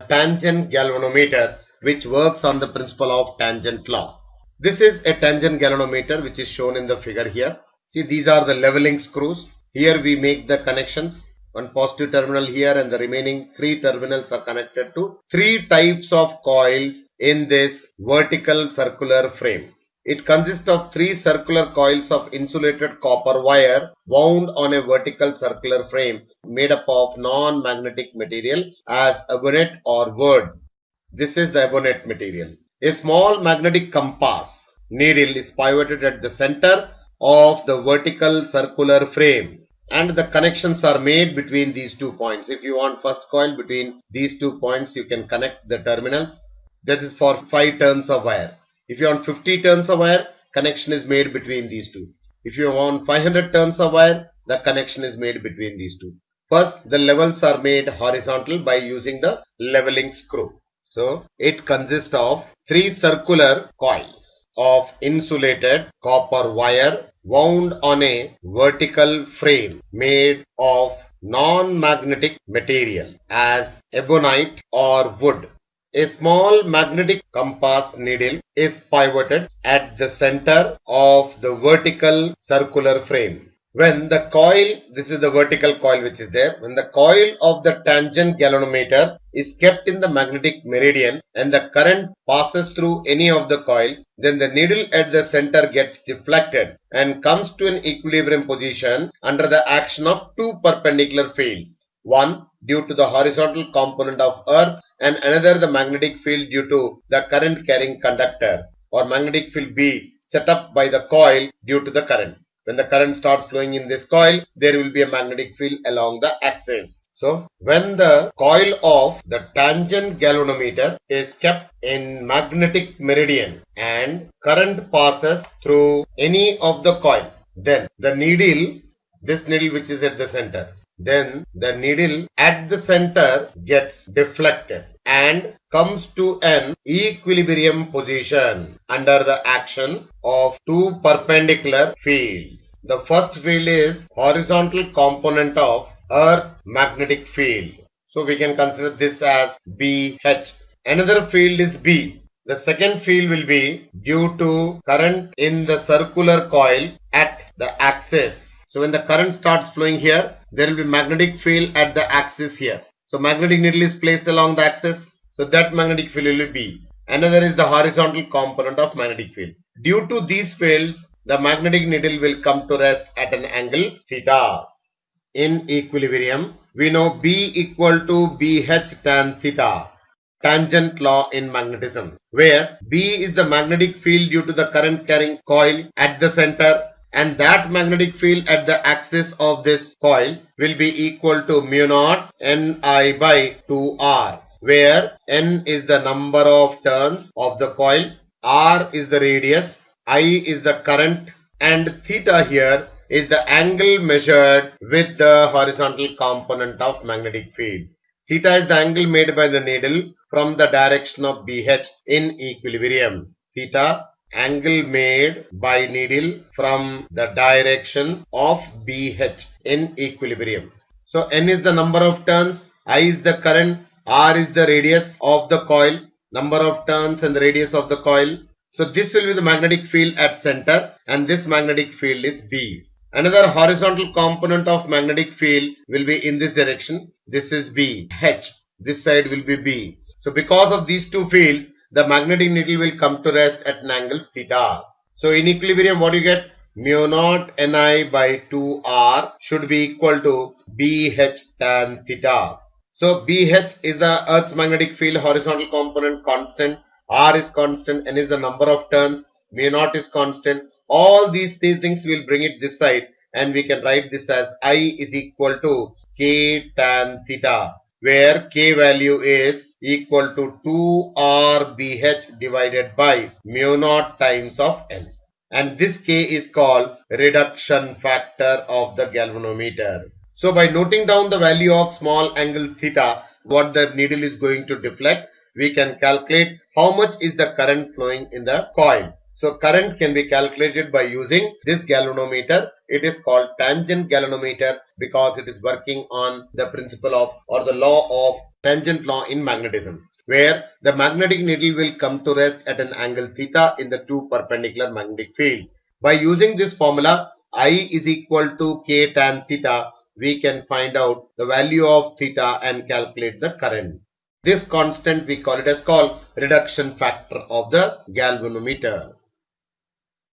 tangent galvanometer, which works on the principle of tangent law. This is a tangent galvanometer which is shown in the figure here. See, these are the leveling screws. Here we make the connections. One positive terminal here and the remaining 3 terminals are connected to 3 types of coils in this vertical circular frame. It consists of 3 circular coils of insulated copper wire wound on a vertical circular frame made up of non-magnetic material as ebonite or wood. This is the ebonite material. A small magnetic compass needle is pivoted at the center of the vertical circular frame, and the connections are made between these 2 points. If you want first coil between these 2 points, you can connect the terminals. That is for 5 turns of wire. If you want 50 turns of wire, connection is made between these 2. If you want 500 turns of wire, the connection is made between these 2. First, the levels are made horizontal by using the leveling screw. So, it consists of 3 circular coils of insulated copper wire wound on a vertical frame made of non-magnetic material as ebonite or wood. A small magnetic compass needle is pivoted at the center of the vertical circular frame. When the coil, this is the vertical coil which is there, when the coil of the tangent galvanometer is kept in the magnetic meridian and the current passes through any of the coil, then the needle at the center gets deflected and comes to an equilibrium position under the action of 2 perpendicular fields. One due to the horizontal component of earth and another the magnetic field due to the current carrying conductor, or magnetic field B set up by the coil due to the current. When the current starts flowing in this coil, there will be a magnetic field along the axis. So, when the coil of the tangent galvanometer is kept in magnetic meridian and current passes through any of the coil, then the needle, this needle which is at the center, then the needle at the center gets deflected and comes to an equilibrium position under the action of 2 perpendicular fields. The first field is horizontal component of earth magnetic field. So we can consider this as BH. Another field is B. The second field will be due to current in the circular coil at the axis. So when the current starts flowing here, there will be magnetic field at the axis here. So magnetic needle is placed along the axis. So that magnetic field will be B. Another is the horizontal component of magnetic field. Due to these fields, the magnetic needle will come to rest at an angle theta. In equilibrium, we know B equal to BH tan theta, tangent law in magnetism, where B is the magnetic field due to the current carrying coil at the center, and that magnetic field at the axis of this coil will be equal to mu naught Ni by 2R, where N is the number of turns of the coil, R is the radius, I is the current, and theta here is the angle measured with the horizontal component of magnetic field. Theta is the angle made by the needle from the direction of BH in equilibrium. Theta, angle made by needle from the direction of BH in equilibrium. So N is the number of turns, I is the current, R is the radius of the coil, number of turns and the radius of the coil. So this will be the magnetic field at center, and this magnetic field is B. Another horizontal component of magnetic field will be in this direction. This is B. H. This side will be B. So because of these 2 fields, the magnetic needle will come to rest at an angle theta. So in equilibrium, what you get? Mu naught Ni by 2R should be equal to BH tan theta. So BH is the Earth's magnetic field, horizontal component constant, R is constant, N is the number of turns, mu naught is constant. All these 3 things will bring it this side, and we can write this as I is equal to K tan theta, where K value is equal to 2RBH divided by mu naught times of N. And this K is called reduction factor of the galvanometer. So by noting down the value of small angle theta, what the needle is going to deflect, we can calculate how much is the current flowing in the coil. So current can be calculated by using this galvanometer. It is called tangent galvanometer because it is working on the principle of or the law of tangent law in magnetism, where the magnetic needle will come to rest at an angle theta in the two perpendicular magnetic fields. By using this formula, I is equal to K tan theta, we can find out the value of theta and calculate the current. This constant we call it as reduction factor of the galvanometer.